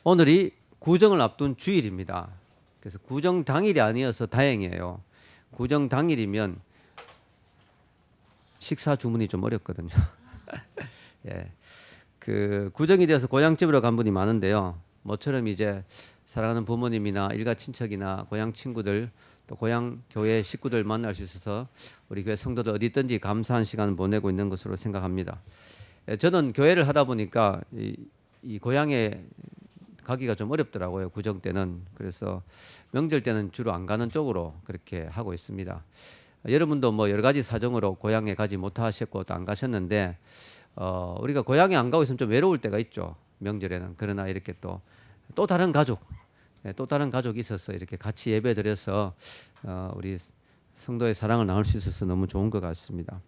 오늘이 구정을 앞둔 주일입니다. 그래서 구정 당일이 아니어서 다행이에요. 구정 당일이면 식사 주문이 좀 어렵거든요. 예. 그 구정이 되어서 고향집으로 간 분이 많은데요. 모처럼 이제 사랑하는 부모님이나 일가 친척이나 고향 친구들 또 고향 교회 식구들 만날 수 있어서 우리 교회 성도들 어디 있든지 감사한 시간을 보내고 있는 것으로 생각합니다. 예, 저는 교회를 하다 보니까 이 고향에 가기가 좀 어렵더라고요. 구정 때는. 그래서 명절 때는 주로 안 가는 쪽으로 그렇게 하고 있습니다. 여러분도 뭐 여러 가지 사정으로 고향에 가지 못하셨고 또 안 가셨는데 우리가 고향에 안 가고 있으면 좀 외로울 때가 있죠. 명절에는. 그러나 이렇게 또 다른 가족, 또 다른 가족이 있어서 이렇게 같이 예배 드려서 우리 성도의 사랑을 나눌 수 있어서 너무 좋은 것 같습니다.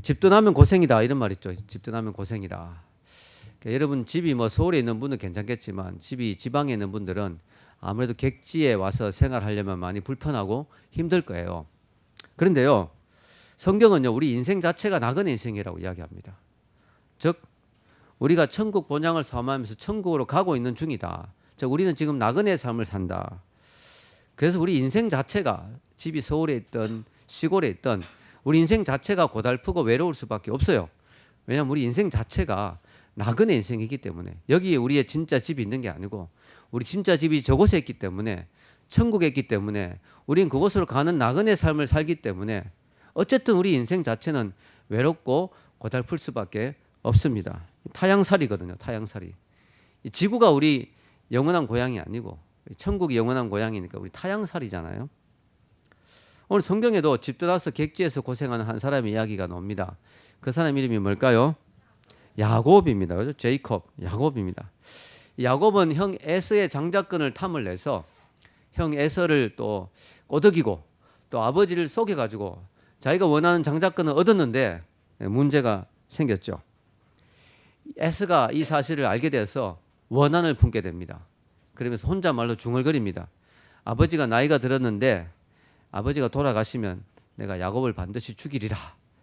집 떠나면 고생이다 이런 말 있죠. 집 떠나면 고생이다. 그러니까 여러분 집이 뭐 서울에 있는 분은 괜찮겠지만 집이 지방에 있는 분들은 아무래도 객지에 와서 생활하려면 많이 불편하고 힘들 거예요. 그런데요, 성경은요 우리 인생 자체가 나그네 인생이라고 이야기합니다. 즉 우리가 천국 본향을 사모하면서 천국으로 가고 있는 중이다. 즉 우리는 지금 나그네 삶을 산다. 그래서 우리 인생 자체가 집이 서울에 있던 시골에 있던 우리 인생 자체가 고달프고 외로울 수밖에 없어요. 왜냐하면 우리 인생 자체가 나그네 인생이기 때문에 여기에 우리의 진짜 집이 있는 게 아니고 우리 진짜 집이 저곳에 있기 때문에 천국에 있기 때문에 우린 그곳으로 가는 나그네 삶을 살기 때문에 어쨌든 우리 인생 자체는 외롭고 고달플 수밖에 없습니다. 타향살이거든요. 타향살이. 지구가 우리 영원한 고향이 아니고 천국이 영원한 고향이니까 우리 타향살이잖아요. 오늘 성경에도 집 떠나서 객지에서 고생하는 한 사람의 이야기가 나옵니다. 그 사람 이름이 뭘까요? 야곱입니다. 그죠? 제이콥, 야곱입니다. 야곱은 형 에서의 장자권을 탐을 내서 형 에서를 또 꼬드기고 또 아버지를 속여가지고 자기가 원하는 장자권을 얻었는데 문제가 생겼죠. 에서가 이 사실을 알게 돼서 원한을 품게 됩니다. 그러면서 혼자말로 중얼거립니다. 아버지가 나이가 들었는데 아버지가 돌아가시면 내가 야곱을 반드시 죽이리라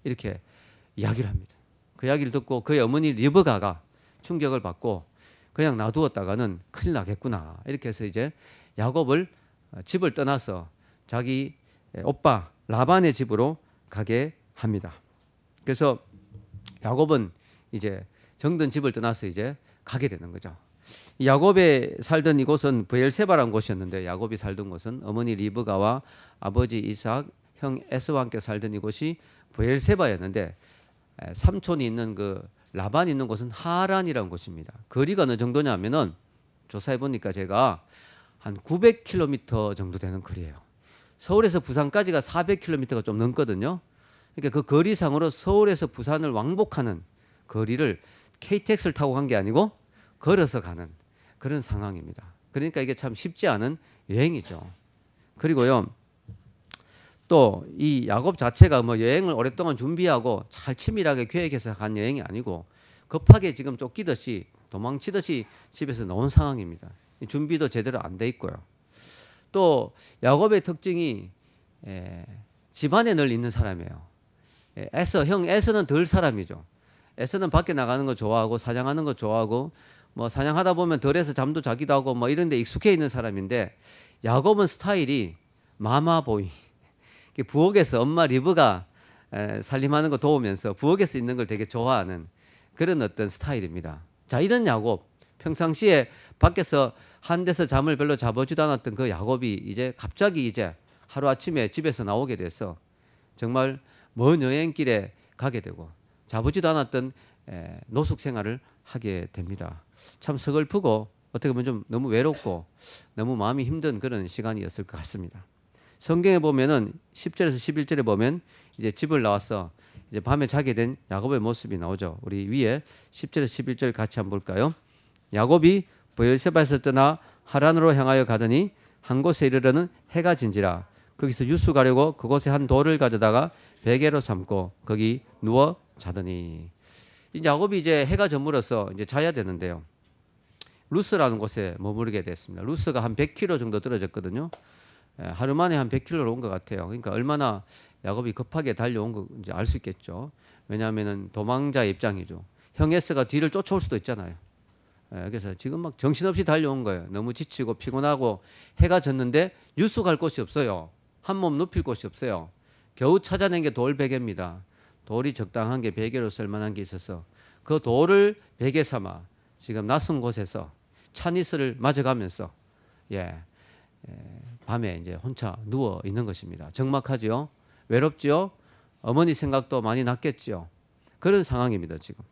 이렇게 이야기를 합니다. 그 이야기를 듣고 그의 어머니 리브가가 충격을 받고 그냥 놔두었다가는 큰일 나겠구나 이렇게 해서 이제 야곱을 집을 떠나서 자기 오빠 라반의 집으로 가게 합니다. 그래서 야곱은 이제 정든 집을 떠나서 이제 가게 되는 거죠. 야곱이 살던 이곳은 브엘세바라는 곳이었는데 야곱이 살던 곳은 어머니 리브가와 아버지 이삭, 형 에서와 함께 살던 이곳이 브엘세바였는데 삼촌이 있는 그 라반이 있는 곳은 하란이라는 곳입니다. 거리가 어느 정도냐면은 조사해 보니까 제가 한 900km 정도 되는 거리예요. 서울에서 부산까지가 400km가 좀 넘거든요. 그러니까 그 거리상으로 서울에서 부산을 왕복하는 거리를 KTX를 타고 간 게 아니고 걸어서 가는 그런 상황입니다. 그러니까 이게 참 쉽지 않은 여행이죠. 그리고요, 또 이 야곱 자체가 뭐 여행을 오랫동안 준비하고 잘 치밀하게 계획해서 간 여행이 아니고 급하게 지금 쫓기듯이 도망치듯이 집에서 나온 상황입니다. 준비도 제대로 안 돼 있고요. 또 야곱의 특징이 집안에 늘 있는 사람이에요. 형 에서는 덜 사람이죠. 에서는 밖에 나가는 거 좋아하고 사냥하는 거 좋아하고 뭐 사냥하다 보면 덜해서 잠도 자기도 하고 뭐 이런 데 익숙해 있는 사람인데 야곱은 스타일이 마마보이. 부엌에서 엄마 리브가 살림하는 거 도우면서 부엌에서 있는 걸 되게 좋아하는 그런 어떤 스타일입니다. 자, 이런 야곱, 평상시에 밖에서 한 데서 잠을 별로 자보지도 않았던 그 야곱이 이제 갑자기 이제 하루아침에 집에서 나오게 돼서 정말 먼 여행길에 가게 되고 자보지도 않았던 노숙 생활을 하게 됩니다. 참 서글프고 어떻게 보면 좀 너무 외롭고 너무 마음이 힘든 그런 시간이었을 것 같습니다. 성경에 보면은 10절에서 11절에 보면 이제 집을 나와서 이제 밤에 자게 된 야곱의 모습이 나오죠. 우리 위에 10절에서 11절 같이 한번 볼까요? 야곱이 브엘세바에서 떠나 하란으로 향하여 가더니 한 곳에 이르러는 해가 진지라 거기서 유수 가려고 그곳에 한 돌을 가져다가 베개로 삼고 거기 누워 자더니 야곱이 이제 해가 저물어서 이제 자야 되는데요. 루스라는 곳에 머무르게 됐습니다. 루스가 한 100km 정도 떨어졌거든요. 하루 만에 한 100km로 온 것 같아요. 그러니까 얼마나 야곱이 급하게 달려온 건지 알 수 있겠죠. 왜냐하면 도망자 입장이죠. 형 에서가 뒤를 쫓아올 수도 있잖아요. 그래서 지금 막 정신없이 달려온 거예요. 너무 지치고 피곤하고 해가 졌는데 유수 갈 곳이 없어요. 한 몸 눕힐 곳이 없어요. 겨우 찾아낸 게 돌 베개입니다. 돌이 적당한 게 베개로 쓸만한 게 있어서 그 돌을 베개 삼아 지금 낯선 곳에서 찬이슬을 맞아가면서 밤에 이제 혼자 누워 있는 것입니다. 적막하죠. 외롭죠. 어머니 생각도 많이 났겠죠. 그런 상황입니다, 지금.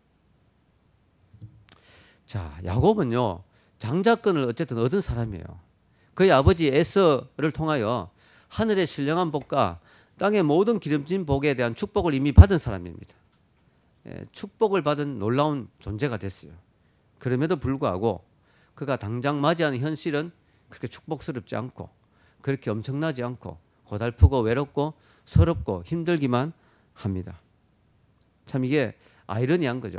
자, 야곱은요, 장자권을 어쨌든 얻은 사람이에요. 그의 아버지 에서를 통하여 하늘의 신령한 복과 땅의 모든 기름진 복에 대한 축복을 이미 받은 사람입니다. 축복을 받은 놀라운 존재가 됐어요. 그럼에도 불구하고 그가 당장 맞이하는 현실은 그렇게 축복스럽지 않고 그렇게 엄청나지 않고 고달프고 외롭고 서럽고 힘들기만 합니다. 참 이게 아이러니한 거죠.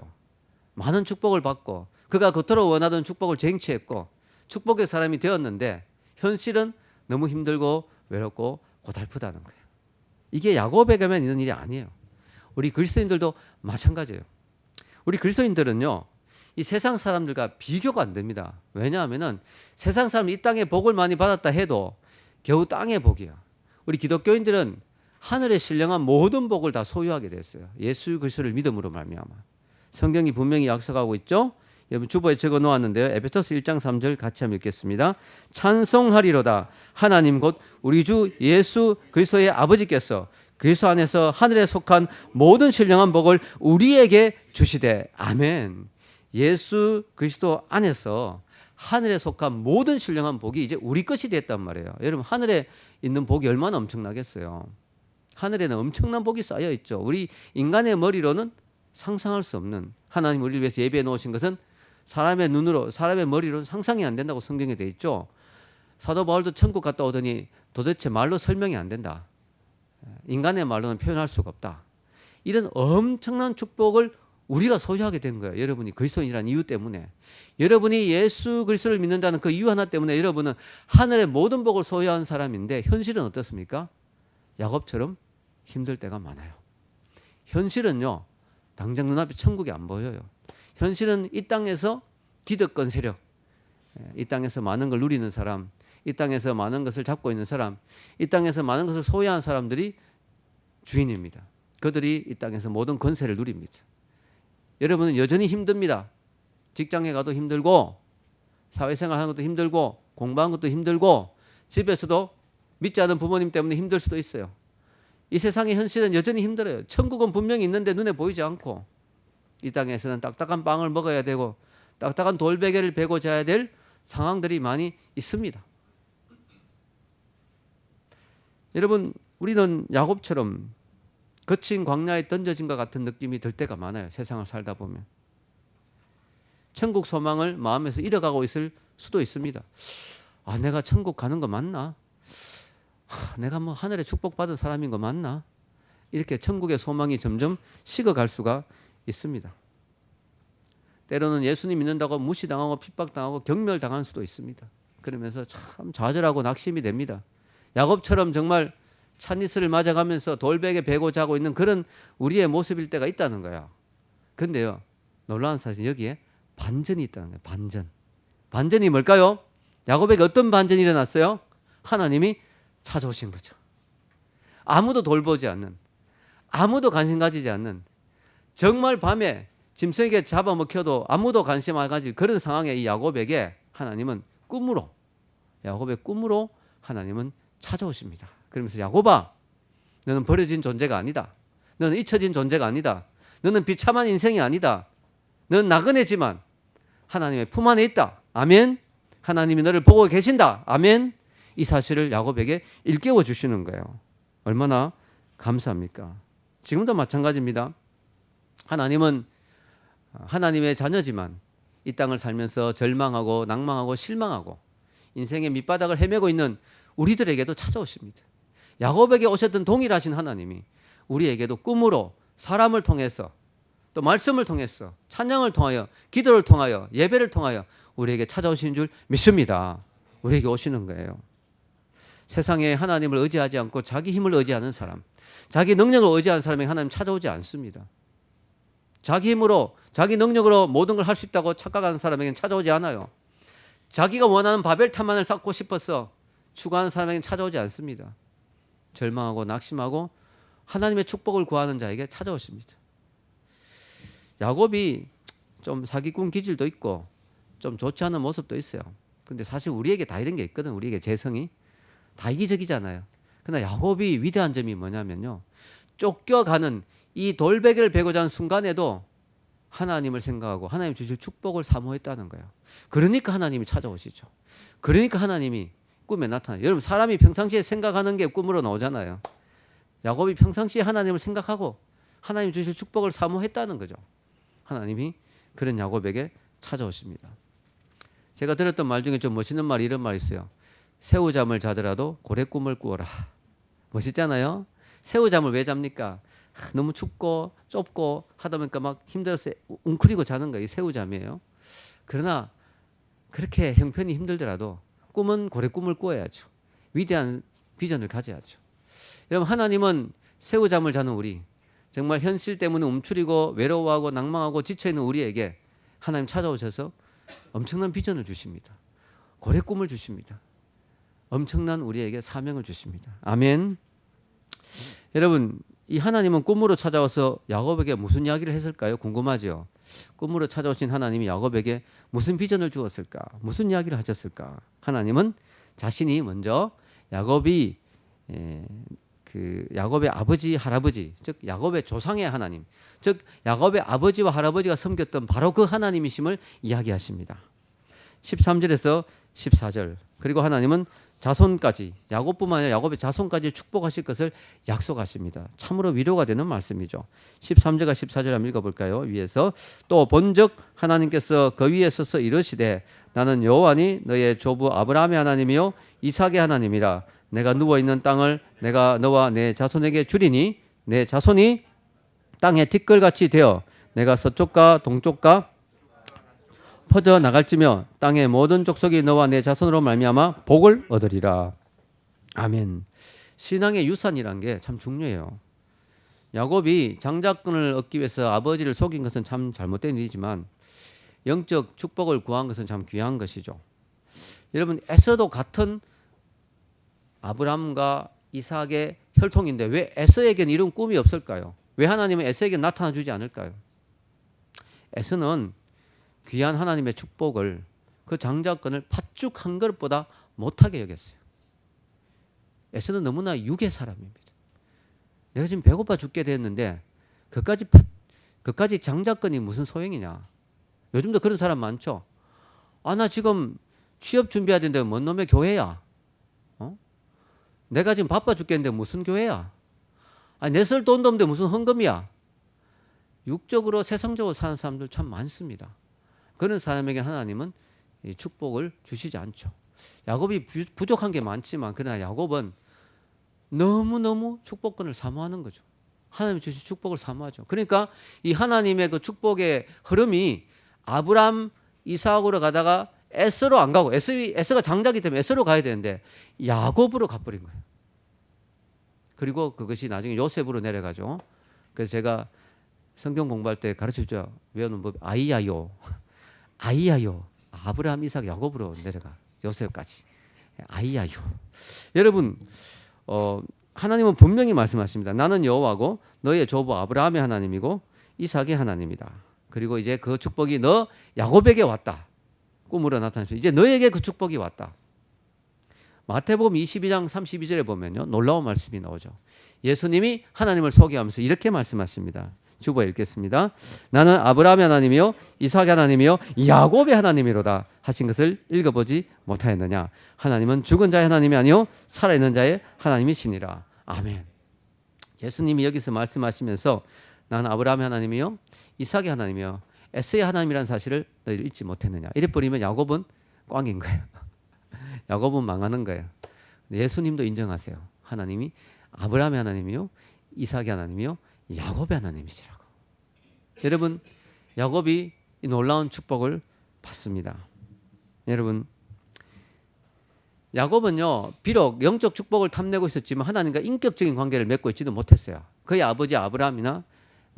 많은 축복을 받고 그가 그토록 원하던 축복을 쟁취했고 축복의 사람이 되었는데 현실은 너무 힘들고 외롭고 고달프다는 거예요. 이게 야곱에게만 있는 일이 아니에요. 우리 그리스도인들도 마찬가지예요. 우리 그리스도인들은요, 이 세상 사람들과 비교가 안 됩니다. 왜냐하면은 세상 사람이 이 땅에 복을 많이 받았다 해도 겨우 땅의 복이야. 우리 기독교인들은 하늘의 신령한 모든 복을 다 소유하게 됐어요. 예수 그리스도를 믿음으로 말미암아. 성경이 분명히 약속하고 있죠. 여러분 주보에 적어 놓았는데요. 에베소서 1장 3절 같이 한번 읽겠습니다. 찬송하리로다. 하나님 곧 우리 주 예수 그리스도의 아버지께서 그리스도 안에서 하늘에 속한 모든 신령한 복을 우리에게 주시되. 아멘. 예수 그리스도 안에서 하늘에 속한 모든 신령한 복이 이제 우리 것이 됐단 말이에요. 여러분 하늘에 있는 복이 얼마나 엄청나겠어요. 하늘에는 엄청난 복이 쌓여 있죠. 우리 인간의 머리로는 상상할 수 없는, 하나님 우리를 위해서 예비해 놓으신 것은 사람의 눈으로, 사람의 머리로는 상상이 안 된다고 성경에 돼 있죠. 사도 바울도 천국 갔다 오더니 도대체 말로 설명이 안 된다. 인간의 말로는 표현할 수가 없다. 이런 엄청난 축복을 우리가 소유하게 된 거예요. 여러분이 그리스도인이라는 이유 때문에. 여러분이 예수 그리스도를 믿는다는 그 이유 하나 때문에 여러분은 하늘의 모든 복을 소유한 사람인데 현실은 어떻습니까? 야곱처럼 힘들 때가 많아요. 현실은요, 당장 눈앞에 천국이 안 보여요. 현실은 이 땅에서 기득권 세력, 이 땅에서 많은 걸 누리는 사람, 이 땅에서 많은 것을 잡고 있는 사람, 이 땅에서 많은 것을 소유한 사람들이 주인입니다. 그들이 이 땅에서 모든 권세를 누립니다. 여러분은 여전히 힘듭니다. 직장에 가도 힘들고, 사회생활 하는 것도 힘들고, 공부하는 것도 힘들고, 집에서도 믿지 않은 부모님 때문에 힘들 수도 있어요. 이 세상의 현실은 여전히 힘들어요. 천국은 분명히 있는데 눈에 보이지 않고, 이 땅에서는 딱딱한 빵을 먹어야 되고 딱딱한 돌베개를 베고 자야 될 상황들이 많이 있습니다. 여러분, 우리는 야곱처럼 거친 광야에 던져진 것 같은 느낌이 들 때가 많아요. 세상을 살다 보면. 천국 소망을 마음에서 잃어가고 있을 수도 있습니다. 아, 내가 천국 가는 거 맞나? 내가 뭐 하늘에 축복받은 사람인 거 맞나? 이렇게 천국의 소망이 점점 식어갈 수가 있습니다. 때로는 예수님 믿는다고 무시당하고 핍박당하고 경멸당할 수도 있습니다. 그러면서 참 좌절하고 낙심이 됩니다. 야곱처럼 정말 찬이슬을 맞아가면서 돌베개 베고 자고 있는 그런 우리의 모습일 때가 있다는 거야. 그런데요, 놀라운 사실은 여기에 반전이 있다는 거예요. 반전. 반전이 뭘까요? 야곱에게 어떤 반전이 일어났어요? 하나님이 찾아오신 거죠. 아무도 돌보지 않는, 아무도 관심 가지지 않는, 정말 밤에 짐승에게 잡아먹혀도 아무도 관심 안 가질 그런 상황에 이 야곱에게 하나님은 꿈으로, 야곱의 꿈으로 하나님은 찾아오십니다. 그러면서 야곱아, 너는 버려진 존재가 아니다. 너는 잊혀진 존재가 아니다. 너는 비참한 인생이 아니다. 너는 나그네지만 하나님의 품 안에 있다. 아멘. 하나님이 너를 보고 계신다. 아멘. 이 사실을 야곱에게 일깨워 주시는 거예요. 얼마나 감사합니까? 지금도 마찬가지입니다. 하나님은 하나님의 자녀지만 이 땅을 살면서 절망하고 낭망하고 실망하고 인생의 밑바닥을 헤매고 있는 우리들에게도 찾아오십니다. 야곱에게 오셨던 동일하신 하나님이 우리에게도 꿈으로 사람을 통해서 또 말씀을 통해서 찬양을 통하여 기도를 통하여 예배를 통하여 우리에게 찾아오시는 줄 믿습니다. 우리에게 오시는 거예요. 세상에 하나님을 의지하지 않고 자기 힘을 의지하는 사람, 자기 능력을 의지하는 사람에게 하나님 찾아오지 않습니다. 자기 힘으로 자기 능력으로 모든 걸 할 수 있다고 착각하는 사람에게는 찾아오지 않아요. 자기가 원하는 바벨탑만을 쌓고 싶어서 추구하는 사람에게는 찾아오지 않습니다. 절망하고 낙심하고 하나님의 축복을 구하는 자에게 찾아오십니다. 야곱이 좀 사기꾼 기질도 있고 좀 좋지 않은 모습도 있어요. 근데 사실 우리에게 다 이런 게 있거든. 우리에게 재성이 다 이기적이잖아요. 그러나 야곱이 위대한 점이 뭐냐면요, 쫓겨가는 이 돌베개를 베고자 하는 순간에도 하나님을 생각하고 하나님 주실 축복을 사모했다는 거예요. 그러니까 하나님이 찾아오시죠. 그러니까 하나님이 꿈에 나타나요. 여러분, 사람이 평상시에 생각하는 게 꿈으로 나오잖아요. 야곱이 평상시에 하나님을 생각하고 하나님 주실 축복을 사모했다는 거죠. 하나님이 그런 야곱에게 찾아오십니다. 제가 들었던 말 중에 좀 멋있는 말이 이런 말이 있어요. 새우잠을 자더라도 고래 꿈을 꾸어라. 멋있잖아요. 새우잠을 왜 잡니까? 너무 춥고 좁고 하다 보니까 막 힘들어서 웅크리고 자는 거예요. 새우잠이에요. 그러나 그렇게 형편이 힘들더라도 꿈은 고래 꿈을 꾸어야죠. 위대한 비전을 가져야죠. 여러분, 하나님은 새우잠을 자는 우리, 정말 현실 때문에 움츠리고 외로워하고 낭망하고 지쳐있는 우리에게 하나님 찾아오셔서 엄청난 비전을 주십니다. 고래 꿈을 주십니다. 엄청난 우리에게 사명을 주십니다. 아멘. 여러분, 이 하나님은 꿈으로 찾아와서 야곱에게 무슨 이야기를 했을까요? 궁금하죠? 꿈으로 찾아오신 하나님이 야곱에게 무슨 비전을 주었을까? 무슨 이야기를 하셨을까? 하나님은 자신이 먼저 야곱이 그 야곱의 아버지, 할아버지, 즉 야곱의 조상의 하나님, 즉 야곱의 아버지와 할아버지가 섬겼던 바로 그 하나님이심을 이야기하십니다. 13절에서 14절. 그리고 하나님은 자손까지, 야곱뿐만 아니라 야곱의 자손까지 축복하실 것을 약속하십니다. 참으로 위로가 되는 말씀이죠. 13절과 14절 한번 읽어볼까요? 위에서 또 본즉 하나님께서 그 위에 서서 이르시되 나는 여호와니 너의 조부 아브라함의 하나님이요 이삭의 하나님이라. 내가 누워있는 땅을 내가 너와 내 자손에게 주리니 내 자손이 땅의 티끌같이 되어 내가 서쪽과 동쪽과 퍼져 나갈지며 땅의 모든 족속이 너와 내 자손으로 말미암아 복을 얻으리라. 아멘. 신앙의 유산이란 게 참 중요해요. 야곱이 장자권을 얻기 위해서 아버지를 속인 것은 참 잘못된 일이지만 영적 축복을 구한 것은 참 귀한 것이죠. 여러분, 에서도 같은 아브라함과 이삭의 혈통인데 왜 에서에게는 이런 꿈이 없을까요? 왜 하나님은 에서에게 나타나 주지 않을까요? 에서는 귀한 하나님의 축복을, 그 장자권을 팥죽 한 그릇보다 못하게 여겼어요. 에서는 너무나 육의 사람입니다. 내가 지금 배고파 죽게 됐는데 그까지 장자권이 무슨 소용이냐. 요즘도 그런 사람 많죠. 아, 나 지금 취업 준비해야 되는데 뭔 놈의 교회야. 내가 지금 바빠 죽겠는데 무슨 교회야. 아, 내 쓸 돈도 없는데 무슨 헌금이야. 육적으로 세상적으로 사는 사람들 참 많습니다. 그런 사람에게 하나님은 축복을 주시지 않죠. 야곱이 부족한 게 많지만 그러나 야곱은 너무너무 축복권을 사모하는 거죠. 하나님 주신 축복을 사모하죠. 그러니까 이 하나님의 그 축복의 흐름이 아브람, 이삭으로 가다가 에서로 안 가고, 에서가 장자기 때문에 에서로 가야 되는데 야곱으로 가버린 거예요. 그리고 그것이 나중에 요셉으로 내려가죠. 그래서 제가 성경 공부할 때 가르쳐주죠. 외우는 법, 아이야요. 아브라함, 이삭, 야곱으로 내려가. 요셉까지. 아이야요. 여러분, 하나님은 분명히 말씀하십니다. 나는 여호와고 너의 조부 아브라함의 하나님이고 이삭의 하나님이다. 그리고 이제 그 축복이 너 야곱에게 왔다. 꿈으로 나타났어요. 이제 너에게 그 축복이 왔다. 마태복음 22장 32절에 보면요, 놀라운 말씀이 나오죠. 예수님이 하나님을 소개하면서 이렇게 말씀하십니다. 주보 읽겠습니다. 나는 아브라함의 하나님이요 이삭의 하나님이요 야곱의 하나님이로다 하신 것을 읽어보지 못하였느냐. 하나님은 죽은 자의 하나님이 아니요 살아있는 자의 하나님이시니라. 아멘. 예수님이 여기서 말씀하시면서 나는 아브라함의 하나님이요 이삭의 하나님이요 에서의 하나님이라는 사실을 너희를 잊지 못했느냐. 이래 버리면 야곱은 꽝인 거예요. 야곱은 망하는 거예요. 예수님도 인정하세요. 하나님이 아브라함의 하나님이요 이삭의 하나님이요 야곱의 하나님이시라고. 여러분, 야곱이 이 놀라운 축복을 받습니다. 여러분, 야곱은요 비록 영적 축복을 탐내고 있었지만 하나님과 인격적인 관계를 맺고 있지도 못했어요. 그의 아버지 아브라함이나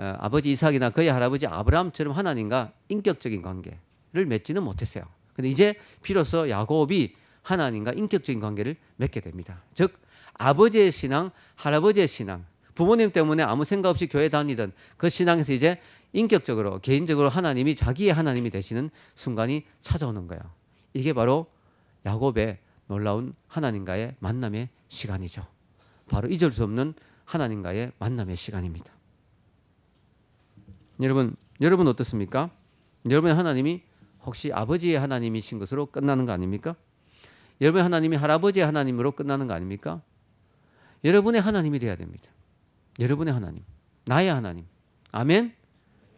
아버지 이삭이나 그의 할아버지 아브라함처럼 하나님과 인격적인 관계를 맺지는 못했어요. 근데 이제 비로소 야곱이 하나님과 인격적인 관계를 맺게 됩니다. 즉 아버지의 신앙, 할아버지의 신앙, 부모님 때문에 아무 생각 없이 교회 다니던 그 신앙에서 이제 인격적으로 개인적으로 하나님이 자기의 하나님이 되시는 순간이 찾아오는 거예요. 이게 바로 야곱의 놀라운 하나님과의 만남의 시간이죠. 바로 잊을 수 없는 하나님과의 만남의 시간입니다. 여러분 어떻습니까? 여러분의 하나님이 혹시 아버지의 하나님이신 것으로 끝나는 거 아닙니까? 여러분의 하나님이 할아버지의 하나님으로 끝나는 거 아닙니까? 여러분의 하나님이 돼야 됩니다. 여러분의 하나님, 나의 하나님. 아멘.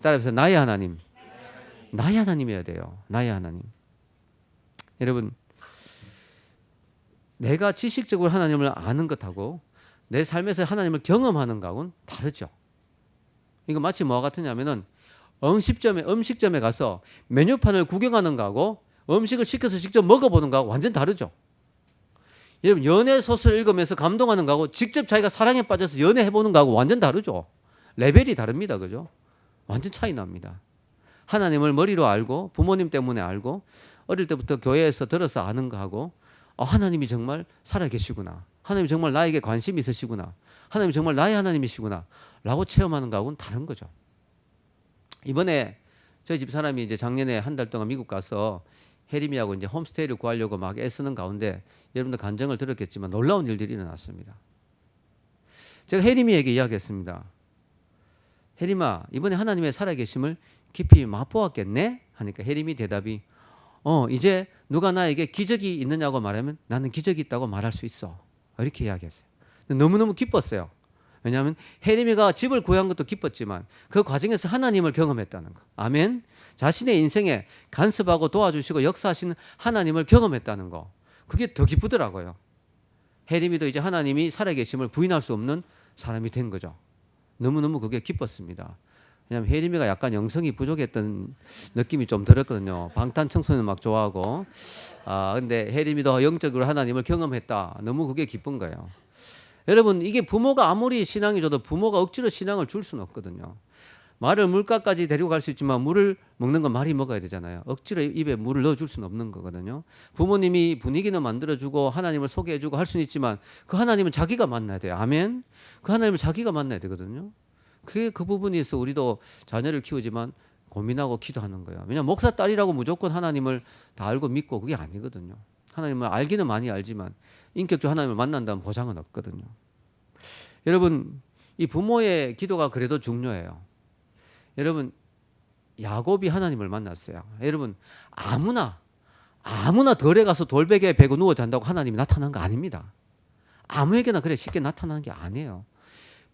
따라해서 나의 하나님. 나의 하나님이어야 돼요. 나의 하나님. 여러분, 내가 지식적으로 하나님을 아는 것하고 내 삶에서 하나님을 경험하는 것하고는 다르죠. 이거 마치 뭐와 같으냐면은 음식점에 가서 메뉴판을 구경하는 거하고 음식을 시켜서 직접 먹어보는 거하고 완전 다르죠. 여러분, 연애 소설을 읽으면서 감동하는 거하고 직접 자기가 사랑에 빠져서 연애해보는 거하고 완전 다르죠. 레벨이 다릅니다. 그죠? 완전 차이 납니다. 하나님을 머리로 알고 부모님 때문에 알고 어릴 때부터 교회에서 들어서 아는 거하고 하나님이 정말 살아계시구나. 하나님이 정말 나에게 관심이 있으시구나. 하나님이 정말 나의 하나님이시구나. 라고 체험하는 거하고는 다른 거죠. 이번에 저희 집 사람이 이제 작년에 한 달 동안 미국 가서 혜림이하고 이제 홈스테이를 구하려고 막 애쓰는 가운데 여러분들 간증을 들었겠지만 놀라운 일들이 일어났습니다. 제가 혜림이에게 이야기했습니다. 혜림아, 이번에 하나님의 살아계심을 깊이 맛보았겠네? 하니까 혜림이 대답이 이제 누가 나에게 기적이 있느냐고 말하면 나는 기적이 있다고 말할 수 있어. 이렇게 이야기했어요. 너무너무 기뻤어요. 왜냐하면 혜림이가 집을 구한 것도 기뻤지만 그 과정에서 하나님을 경험했다는 거. 아멘. 자신의 인생에 간섭하고 도와주시고 역사하시는 하나님을 경험했다는 거. 그게 더 기쁘더라고요. 혜림이도 이제 하나님이 살아계심을 부인할 수 없는 사람이 된 거죠. 너무너무 그게 기뻤습니다. 왜냐하면 혜림이가 약간 영성이 부족했던 느낌이 좀 들었거든요. 방탄청소년 막 좋아하고. 근데 혜림이도 영적으로 하나님을 경험했다. 너무 그게 기쁜 거예요. 여러분, 이게 부모가 아무리 신앙이 줘도 부모가 억지로 신앙을 줄 수는 없거든요. 말을 물가까지 데리고 갈 수 있지만 물을 먹는 건 말이 먹어야 되잖아요. 억지로 입에 물을 넣어줄 수는 없는 거거든요. 부모님이 분위기는 만들어주고 하나님을 소개해주고 할 수는 있지만 그 하나님은 자기가 만나야 돼요. 아멘. 그 하나님을 자기가 만나야 되거든요. 그 부분이 있어 우리도 자녀를 키우지만 고민하고 기도하는 거예요. 왜냐하면 목사 딸이라고 무조건 하나님을 다 알고 믿고 그게 아니거든요. 하나님을 알기는 많이 알지만 인격적으로 하나님을 만난다는 보장은 없거든요. 여러분, 이 부모의 기도가 그래도 중요해요. 여러분, 야곱이 하나님을 만났어요. 여러분, 아무나 덜에 가서 돌베개에 베고 누워 잔다고 하나님이 나타난 거 아닙니다. 아무에게나 그래 쉽게 나타나는 게 아니에요.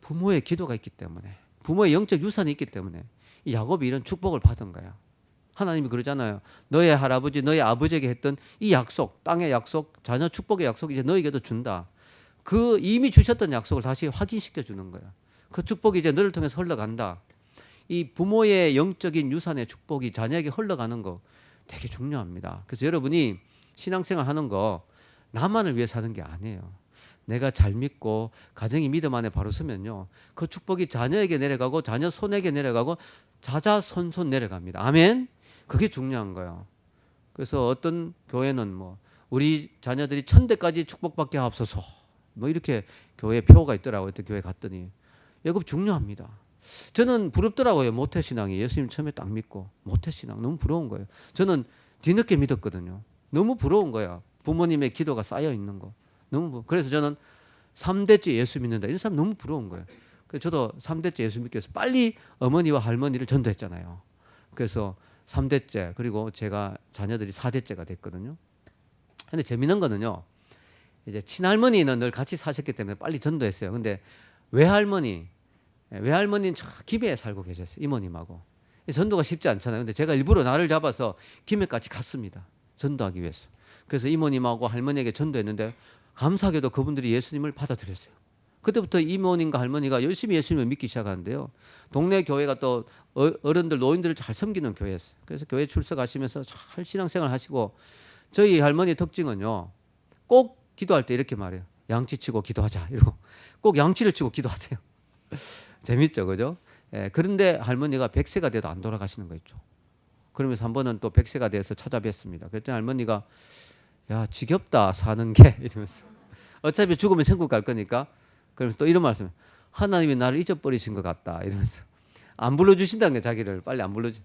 부모의 기도가 있기 때문에, 부모의 영적 유산이 있기 때문에 이 야곱이 이런 축복을 받은 거야. 하나님이 그러잖아요. 너의 할아버지, 너의 아버지에게 했던 이 약속, 땅의 약속, 자녀 축복의 약속 이제 너에게도 준다. 그 이미 주셨던 약속을 다시 확인시켜 주는 거야. 그 축복이 이제 너를 통해서 흘러간다. 이 부모의 영적인 유산의 축복이 자녀에게 흘러가는 거 되게 중요합니다. 그래서 여러분이 신앙생활 하는 거 나만을 위해서 하는 게 아니에요. 내가 잘 믿고 가정이 믿음 안에 바로 서면요, 그 축복이 자녀에게 내려가고 자녀 손에게 내려가고 자자손손 내려갑니다. 아멘. 그게 중요한 거예요. 그래서 어떤 교회는 뭐 우리 자녀들이 천대까지 축복받게 하옵소서 뭐 이렇게 교회 표가 있더라고요. 어떤 교회 갔더니 이거 중요합니다. 저는 부럽더라고요. 모태신앙이. 예수님 처음에 딱 믿고 모태신앙 너무 부러운 거예요. 저는 뒤늦게 믿었거든요. 너무 부러운 거야. 부모님의 기도가 쌓여 있는 거. 그래서 저는 3대째 예수 믿는다. 이런 사람 너무 부러운 거예요. 그래서 저도 3대째 예수 믿기 위해서 빨리 어머니와 할머니를 전도했잖아요. 그래서 3대째, 그리고 제가 자녀들이 4대째가 됐거든요. 근데 재밌는 거는요, 이제 친할머니는 늘 같이 사셨기 때문에 빨리 전도했어요. 근데 외할머니는 저 김해에 살고 계셨어요. 이모님하고. 전도가 쉽지 않잖아요. 근데 제가 일부러 날을 잡아서 김해까지 갔습니다. 전도하기 위해서. 그래서 이모님하고 할머니에게 전도했는데 감사하게도 그분들이 예수님을 받아들였어요. 그때부터 이모님과 할머니가 열심히 예수님을 믿기 시작하는데요. 동네 교회가 또 어른들, 노인들을 잘 섬기는 교회였어요. 그래서 교회 출석하시면서 잘 신앙생활 하시고, 저희 할머니 특징은요, 꼭 기도할 때 이렇게 말해요. 양치 치고 기도하자. 이러고 꼭 양치를 치고 기도하세요. 재밌죠, 그죠? 그런데 할머니가 100세가 돼도 안 돌아가시는 거 있죠. 그러면서 한 번은 또 100세가 돼서 찾아뵀습니다. 그랬더니 할머니가 야 지겹다 사는 게 이러면서 어차피 죽으면 천국 갈 거니까 그러면서 또 이런 말씀 하나님이 나를 잊어버리신 것 같다 이러면서 안 불러주신다는 게 자기를 빨리 안 불러주.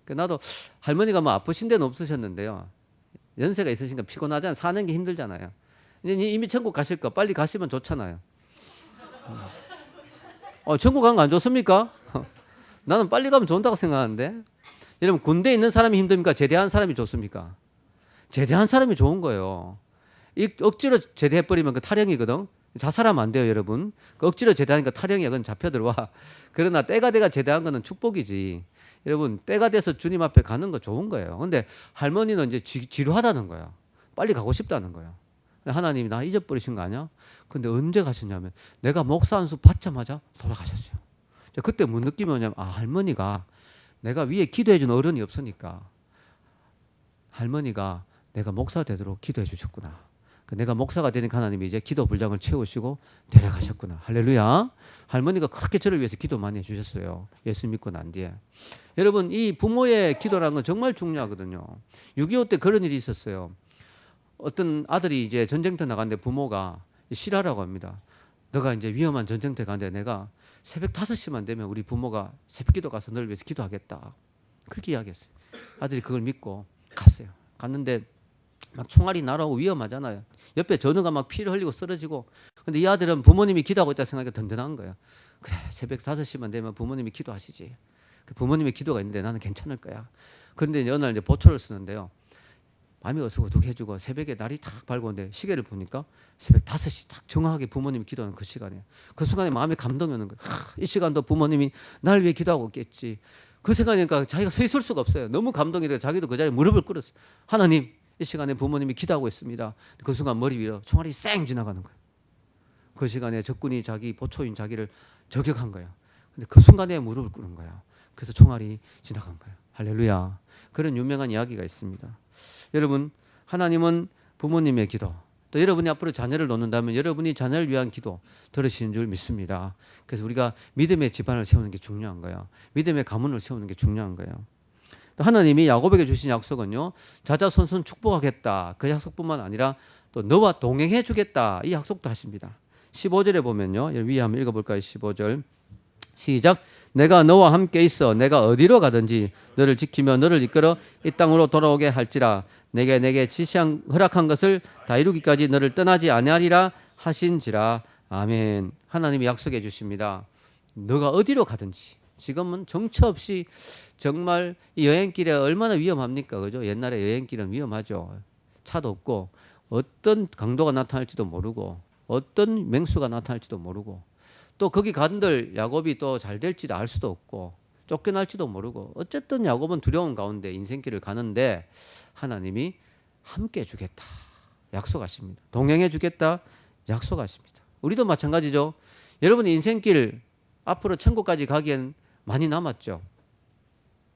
나도 할머니가 뭐 아프신 데는 없으셨는데요. 연세가 있으시니까 피곤하잖아요. 사는 게 힘들잖아요. 이미 천국 가실 거 빨리 가시면 좋잖아요. 천국 간 거 안 좋습니까? 나는 빨리 가면 좋다고 생각하는데. 여러분 군대에 있는 사람이 힘듭니까? 제대한 사람이 좋습니까? 제대한 사람이 좋은 거예요. 억지로 제대해버리면 그 탈영이거든. 자살하면 안 돼요, 여러분. 그 억지로 제대하니까 탈영이야. 그건 잡혀 들어와. 그러나 때가 돼가 제대한 거는 축복이지. 여러분 때가 돼서 주님 앞에 가는 거 좋은 거예요. 근데 할머니는 이제 지루하다는 거야. 빨리 가고 싶다는 거야. 하나님이 나 잊어버리신 거 아니야? 근데 언제 가셨냐면 내가 목사 안수 받자마자 돌아가셨어요. 그때 뭔 느낌이 오냐면 할머니가 내가 위에 기도해 준 어른이 없으니까 할머니가 내가 목사 되도록 기도해 주셨구나. 내가 목사가 되니까 하나님이 이제 기도 분량을 채우시고 데려가셨구나. 할렐루야. 할머니가 그렇게 저를 위해서 기도 많이 해주셨어요. 예수 믿고 난 뒤에. 여러분 이 부모의 기도라는 건 정말 중요하거든요. 6.25 때 그런 일이 있었어요. 어떤 아들이 이제 전쟁터 나갔는데 부모가 싫어하라고 합니다. 너가 이제 위험한 전쟁터에 가는데 내가 새벽 5시만 되면 우리 부모가 새벽기도 가서 너를 위해서 기도하겠다. 그렇게 이야기했어요. 아들이 그걸 믿고 갔어요. 갔는데 막 총알이 날아오고 위험하잖아요. 옆에 전우가 막 피를 흘리고 쓰러지고. 근데 이 아들은 부모님이 기도하고 있다 생각하니까 든든한 거예요. 그래 새벽 5시만 되면 부모님이 기도하시지. 부모님의 기도가 있는데 나는 괜찮을 거야. 그런데 어느 날 이제 보초를 쓰는데요. 밤이 어수고둑 해주고 새벽에 날이 탁 밝았는데 시계를 보니까 새벽 5시 딱 정확하게 부모님이 기도하는 그 시간이에요. 그 순간에 마음에 감동이 오는 거예요. 이 시간도 부모님이 날 위해 기도하고 있겠지. 그 생각이니까 자기가 서 있을 수가 없어요. 너무 감동이 돼서 자기도 그 자리에 무릎을 꿇었어요. 하나님 이 시간에 부모님이 기도하고 있습니다. 그 순간 머리 위로 총알이 쌩 지나가는 거예요. 그 시간에 적군이 자기 보초인 자기를 저격한 거예요. 근데 그 순간에 무릎을 꿇은 거예요. 그래서 총알이 지나간 거예요. 할렐루야. 그런 유명한 이야기가 있습니다. 여러분 하나님은 부모님의 기도 또 여러분이 앞으로 자녀를 놓는다면 여러분이 자녀를 위한 기도 들으시는 줄 믿습니다. 그래서 우리가 믿음의 집안을 세우는 게 중요한 거예요. 믿음의 가문을 세우는 게 중요한 거예요. 또 하나님이 야곱에게 주신 약속은요. 자자손손 축복하겠다. 그 약속뿐만 아니라 또 너와 동행해 주겠다. 이 약속도 하십니다. 15절에 보면요. 위에 한번 읽어볼까요? 15절 시작. 내가 너와 함께 있어 내가 어디로 가든지 너를 지키며 너를 이끌어 이 땅으로 돌아오게 할지라 내게 지시한 허락한 것을 다 이루기까지 너를 떠나지 아니하리라 하신지라. 아멘. 하나님이 약속해 주십니다. 너가 어디로 가든지. 지금은 정처 없이 정말 이 여행길에 얼마나 위험합니까? 그죠? 옛날에 여행길은 위험하죠. 차도 없고 어떤 강도가 나타날지도 모르고 어떤 맹수가 나타날지도 모르고 또 거기 간들 야곱이 또 잘 될지도 알 수도 없고 쫓겨날지도 모르고 어쨌든 야곱은 두려운 가운데 인생길을 가는데 하나님이 함께 해주겠다 약속하십니다. 동행해 주겠다 약속하십니다. 우리도 마찬가지죠. 여러분 인생길 앞으로 천국까지 가기엔 많이 남았죠.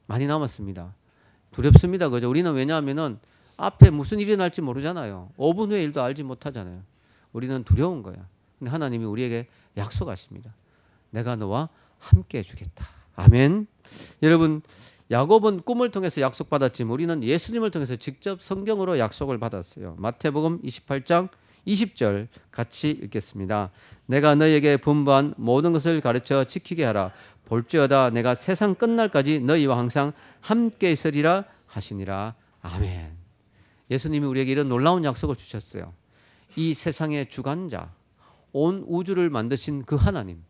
많이 남았습니다. 두렵습니다. 그죠? 우리는 왜냐하면은 앞에 무슨 일이 날지 모르잖아요. 5분 후의 일도 알지 못하잖아요. 우리는 두려운 거야. 근데 하나님이 우리에게 약속하십니다. 내가 너와 함께 해주겠다. 아멘. 여러분 야곱은 꿈을 통해서 약속받았지만 우리는 예수님을 통해서 직접 성경으로 약속을 받았어요. 마태복음 28장 20절 같이 읽겠습니다. 내가 너희에게 분부한 모든 것을 가르쳐 지키게 하라. 볼지어다 내가 세상 끝날까지 너희와 항상 함께 있으리라 하시니라. 아멘. 예수님이 우리에게 이런 놀라운 약속을 주셨어요. 이 세상의 주관자, 온 우주를 만드신 그 하나님,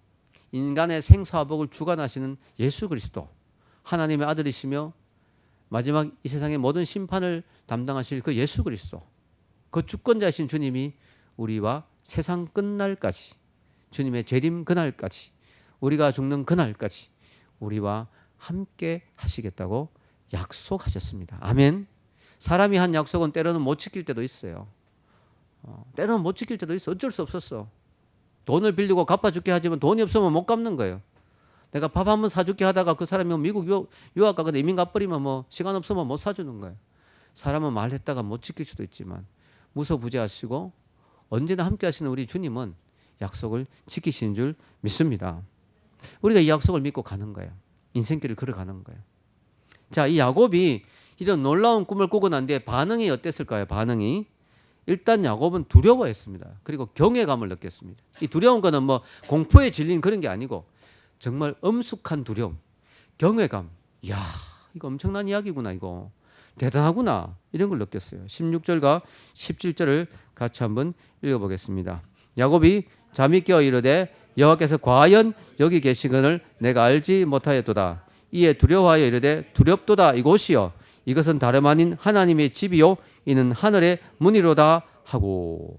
인간의 생사화복을 주관하시는 예수 그리스도, 하나님의 아들이시며 마지막 이 세상의 모든 심판을 담당하실 그 예수 그리스도, 그 주권자이신 주님이 우리와 세상 끝날까지, 주님의 재림 그날까지, 우리가 죽는 그날까지 우리와 함께 하시겠다고 약속하셨습니다. 아멘. 사람이 한 약속은 때로는 못 지킬 때도 있어요. 때로는 못 지킬 때도 있어. 어쩔 수 없었어. 돈을 빌리고 갚아줄게 하지만 돈이 없으면 못 갚는 거예요. 내가 밥 한번 사줄게 하다가 그 사람이 미국 유학 가거나 이민 가버리면 뭐 시간 없으면 못 사주는 거예요. 사람은 말했다가 못 지킬 수도 있지만 무소부재하시고 언제나 함께 하시는 우리 주님은 약속을 지키시는 줄 믿습니다. 우리가 이 약속을 믿고 가는 거예요. 인생길을 걸어가는 거예요. 자, 이 야곱이 이런 놀라운 꿈을 꾸고 난 뒤에 반응이 어땠을까요? 반응이 일단 야곱은 두려워했습니다. 그리고 경외감을 느꼈습니다. 이 두려운 거는 뭐 공포에 질린 그런 게 아니고 정말 엄숙한 두려움, 경외감. 이야, 이거 엄청난 이야기구나. 이거 대단하구나. 이런 걸 느꼈어요. 16절과 17절을 같이 한번 읽어보겠습니다. 야곱이 잠이 깨어 이르되 여호와께서 과연 여기 계시거늘 내가 알지 못하였도다. 이에 두려워하여 이르되 두렵도다. 이곳이여 이것은 다름 아닌 하나님의 집이요 이는 하늘의 문이로다 하고.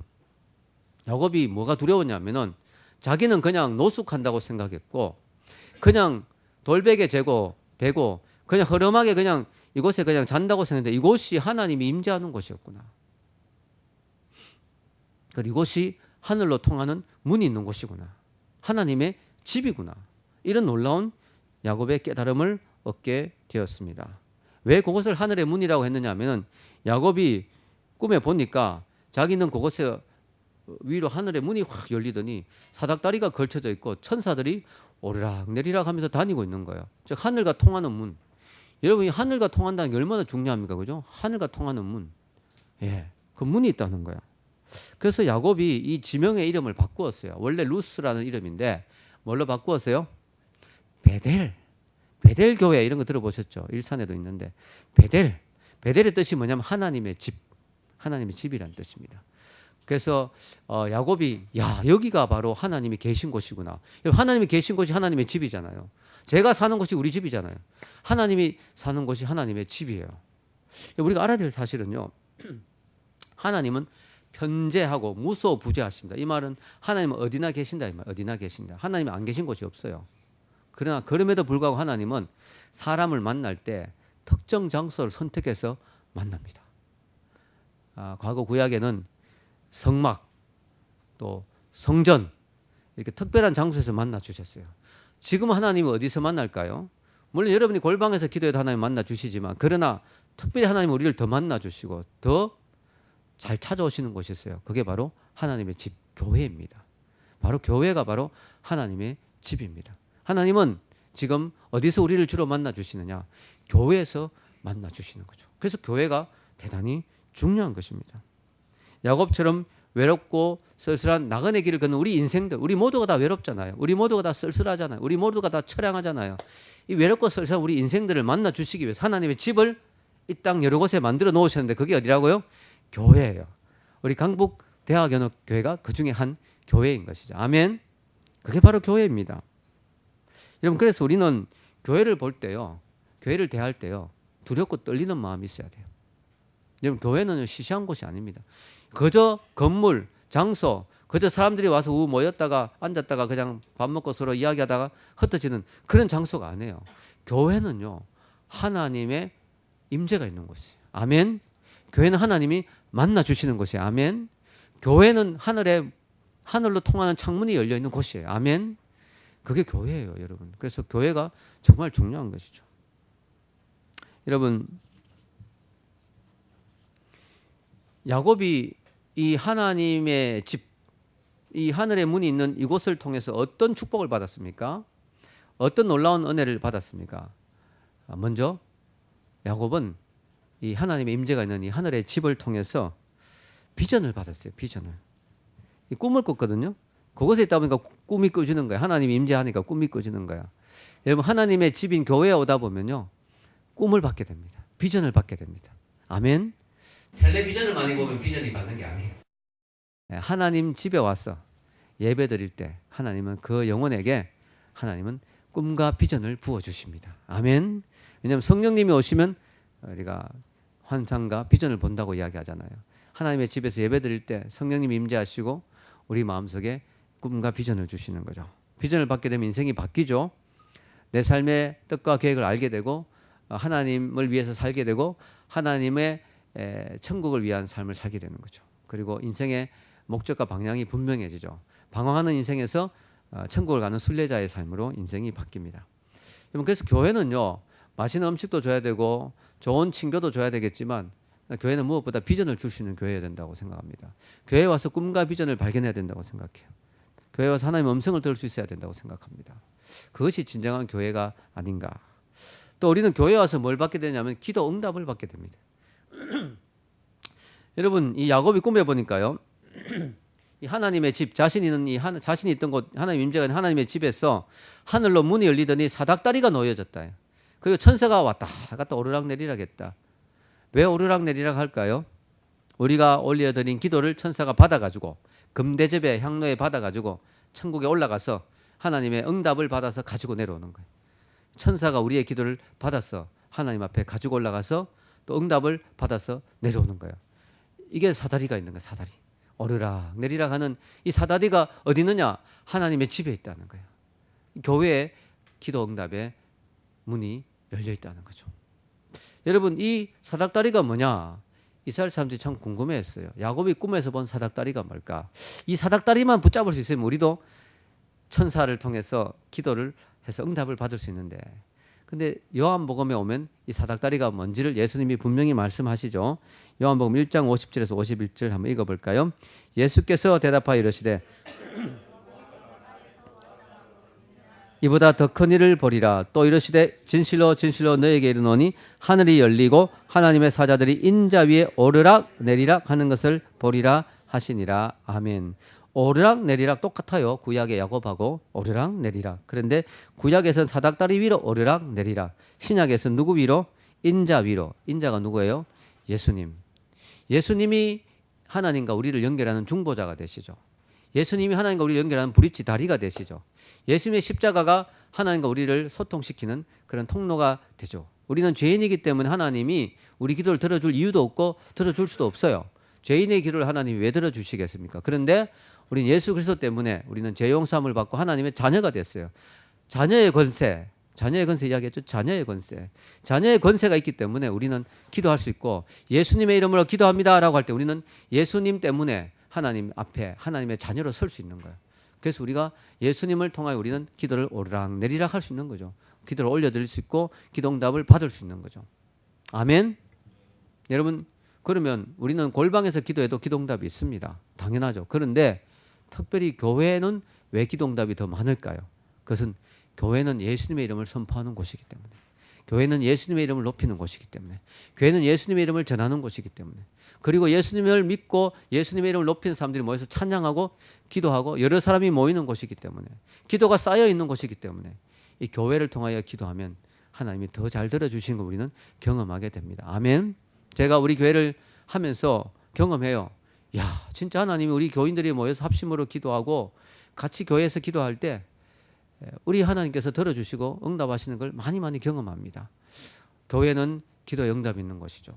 야곱이 뭐가 두려웠냐면은 자기는 그냥 노숙한다고 생각했고 그냥 돌베개 재고 베고 그냥 허름하게 그냥 이곳에 그냥 잔다고 생각했는데 이곳이 하나님이 임재하는 곳이었구나. 그리고 이곳이 하늘로 통하는 문이 있는 곳이구나. 하나님의 집이구나. 이런 놀라운 야곱의 깨달음을 얻게 되었습니다. 왜 그곳을 하늘의 문이라고 했느냐 하면 야곱이 꿈에 보니까 자기는 그곳에 위로 하늘의 문이 확 열리더니 사닥다리가 걸쳐져 있고 천사들이 오르락 내리락 하면서 다니고 있는 거예요. 즉 하늘과 통하는 문. 여러분이 하늘과 통한다는 게 얼마나 중요합니까? 그죠? 하늘과 통하는 문. 예, 그 문이 있다는 거예요. 그래서 야곱이 이 지명의 이름을 바꾸었어요. 원래 루스라는 이름인데 뭘로 바꾸었어요? 베델 교회 이런 거 들어보셨죠? 일산에도 있는데 베델의 뜻이 뭐냐면 하나님의 집, 하나님의 집이라는 뜻입니다. 그래서 야곱이 야 여기가 바로 하나님이 계신 곳이구나. 하나님이 계신 곳이 하나님의 집이잖아요. 제가 사는 곳이 우리 집이잖아요. 하나님이 사는 곳이 하나님의 집이에요. 우리가 알아야 될 사실은요. 하나님은 편재하고 무소부재하십니다. 이 말은 하나님은 어디나 계신다 이 말. 어디나 계신다. 하나님이 안 계신 곳이 없어요. 그러나 그럼에도 불구하고 하나님은 사람을 만날 때 특정 장소를 선택해서 만납니다. 과거 구약에는 성막 또 성전 이렇게 특별한 장소에서 만나 주셨어요. 지금 하나님은 어디서 만날까요? 물론 여러분이 골방에서 기도해도 하나님 만나 주시지만 그러나 특별히 하나님은 우리를 더 만나 주시고 더 잘 찾아오시는 곳이 있어요. 그게 바로 하나님의 집 교회입니다. 바로 교회가 바로 하나님의 집입니다. 하나님은 지금 어디서 우리를 주로 만나 주시느냐? 교회에서 만나 주시는 거죠. 그래서 교회가 대단히 중요한 것입니다. 야곱처럼 외롭고 쓸쓸한 나그네 길을 걷는 우리 인생들, 우리 모두가 다 외롭잖아요. 우리 모두가 다 쓸쓸하잖아요. 우리 모두가 다 처량하잖아요. 이 외롭고 쓸쓸한 우리 인생들을 만나 주시기 위해서 하나님의 집을 이 땅 여러 곳에 만들어 놓으셨는데 그게 어디라고요? 교회예요. 우리 강북 대학연합교회가 그 중에 한 교회인 것이죠. 아멘. 그게 바로 교회입니다. 여러분 그래서 우리는 교회를 볼 때요, 교회를 대할 때요, 두렵고 떨리는 마음이 있어야 돼요. 여러분 교회는 시시한 곳이 아닙니다. 그저 건물, 장소, 그저 사람들이 와서 모였다가 앉았다가 그냥 밥 먹고 서로 이야기하다가 흩어지는 그런 장소가 아니에요. 교회는요 하나님의 임재가 있는 곳이에요. 아멘. 교회는 하나님이 만나 주시는 곳이에요. 아멘. 교회는 하늘로 통하는 창문이 열려 있는 곳이에요. 아멘. 그게 교회예요, 여러분. 그래서 교회가 정말 중요한 것이죠. 여러분, 야곱이 이 하나님의 집, 이 하늘의 문이 있는 이곳을 통해서 어떤 축복을 받았습니까? 어떤 놀라운 은혜를 받았습니까? 먼저 야곱은 이 하나님의 임재가 있는 이 하늘의 집을 통해서 비전을 받았어요. 비전을. 이 꿈을 꿨거든요. 그곳에 있다 보니까 꿈이 꿔지는 거야. 하나님이 임재하니까 꿈이 꿔지는 거야. 여러분 하나님의 집인 교회에 오다 보면요. 꿈을 받게 됩니다. 비전을 받게 됩니다. 아멘. 텔레비전을 많이 보면 비전이 받는 게 아니에요. 하나님 집에 와서 예배 드릴 때 하나님은 그 영혼에게 하나님은 꿈과 비전을 부어주십니다. 아멘. 왜냐하면 성령님이 오시면 우리가 환상과 비전을 본다고 이야기하잖아요. 하나님의 집에서 예배 드릴 때 성령님이 임재하시고 우리 마음속에 꿈과 비전을 주시는 거죠. 비전을 받게 되면 인생이 바뀌죠. 내 삶의 뜻과 계획을 알게 되고 하나님을 위해서 살게 되고 하나님의 천국을 위한 삶을 살게 되는 거죠. 그리고 인생의 목적과 방향이 분명해지죠. 방황하는 인생에서 천국을 가는 순례자의 삶으로 인생이 바뀝니다. 그래서 교회는요. 맛있는 음식도 줘야 되고 좋은 친교도 줘야 되겠지만 교회는 무엇보다 비전을 줄 수 있는 교회여야 된다고 생각합니다. 교회에 와서 꿈과 비전을 발견해야 된다고 생각해요. 교회 와서 하나님의 음성을 들을 수 있어야 된다고 생각합니다. 그것이 진정한 교회가 아닌가. 또 우리는 교회 와서 뭘 받게 되냐면 기도 응답을 받게 됩니다. 여러분, 이 야곱이 꿈에 보니까요, 이 하나님의 집, 자신이 있던 곳, 하나님 임재가 있는 하나님의 집에서 하늘로 문이 열리더니 사닥다리가 놓여졌다. 그리고 천사가 왔다 갔다 오르락내리락 했다. 왜 오르락내리락 할까요? 우리가 올려드린 기도를 천사가 받아가지고 금대접에 향로에 받아가지고 천국에 올라가서 하나님의 응답을 받아서 가지고 내려오는 거예요. 천사가 우리의 기도를 받아서 하나님 앞에 가지고 올라가서 또 응답을 받아서 내려오는 거예요. 이게 사다리가 있는 거예요. 사다리. 오르락 내리락 하는 이 사다리가 어디 있느냐? 하나님의 집에 있다는 거예요. 교회의 기도 응답의 문이 열려 있다는 거죠. 여러분, 이 사닥다리가 뭐냐? 이스라엘 사람들이 참 궁금해했어요. 야곱이 꿈에서 본 사닥다리가 뭘까? 이 사닥다리만 붙잡을 수 있으면 우리도 천사를 통해서 기도를 해서 응답을 받을 수 있는데, 근데 요한복음에 오면 이 사닥다리가 뭔지를 예수님이 분명히 말씀하시죠. 요한복음 1장 50절에서 51절 한번 읽어볼까요? 예수께서 대답하여 이르시되 이보다 더 큰 일을 보리라. 또 이르시되 진실로 진실로 너에게 이르노니 하늘이 열리고 하나님의 사자들이 인자 위에 오르락 내리락 하는 것을 보리라 하시니라. 아멘. 오르락 내리락 똑같아요. 구약의 야곱하고 오르락 내리락. 그런데 구약에서는 사닥다리 위로 오르락 내리락. 신약에서는 누구 위로? 인자 위로. 인자가 누구예요? 예수님. 예수님이 하나님과 우리를 연결하는 중보자가 되시죠. 예수님이 하나님과 우리를 연결하는 브릿지 다리가 되시죠. 예수님의 십자가가 하나님과 우리를 소통시키는 그런 통로가 되죠. 우리는 죄인이기 때문에 하나님이 우리 기도를 들어줄 이유도 없고 들어줄 수도 없어요. 죄인의 기도를 하나님이 왜 들어주시겠습니까? 그런데 우리는 예수 그리스도 때문에 우리는 죄 용서함을 받고 하나님의 자녀가 됐어요. 자녀의 권세 이야기했죠. 자녀의 권세. 자녀의 권세가 있기 때문에 우리는 기도할 수 있고, 예수님의 이름으로 기도합니다라고 할 때 우리는 예수님 때문에 하나님 앞에 하나님의 자녀로 설 수 있는 거예요. 그래서 우리가 예수님을 통하여 우리는 기도를 오르락 내리락 할 수 있는 거죠. 기도를 올려드릴 수 있고 기도응답을 받을 수 있는 거죠. 아멘. 여러분, 그러면 우리는 골방에서 기도해도 기도응답이 있습니다. 당연하죠. 그런데 특별히 교회는 왜 기도응답이 더 많을까요? 그것은 교회는 예수님의 이름을 선포하는 곳이기 때문에, 교회는 예수님의 이름을 높이는 곳이기 때문에, 교회는 예수님의 이름을 전하는 곳이기 때문에, 그리고 예수님을 믿고 예수님의 이름을 높이는 사람들이 모여서 찬양하고 기도하고 여러 사람이 모이는 곳이기 때문에, 기도가 쌓여 있는 곳이기 때문에 이 교회를 통하여 기도하면 하나님이 더 잘 들어주시는 걸 우리는 경험하게 됩니다. 아멘. 제가 우리 교회를 하면서 경험해요. 야, 진짜 하나님이 우리 교인들이 모여서 합심으로 기도하고 같이 교회에서 기도할 때 우리 하나님께서 들어주시고 응답하시는 걸 많이 경험합니다. 교회는 기도에 응답이 있는 것이죠.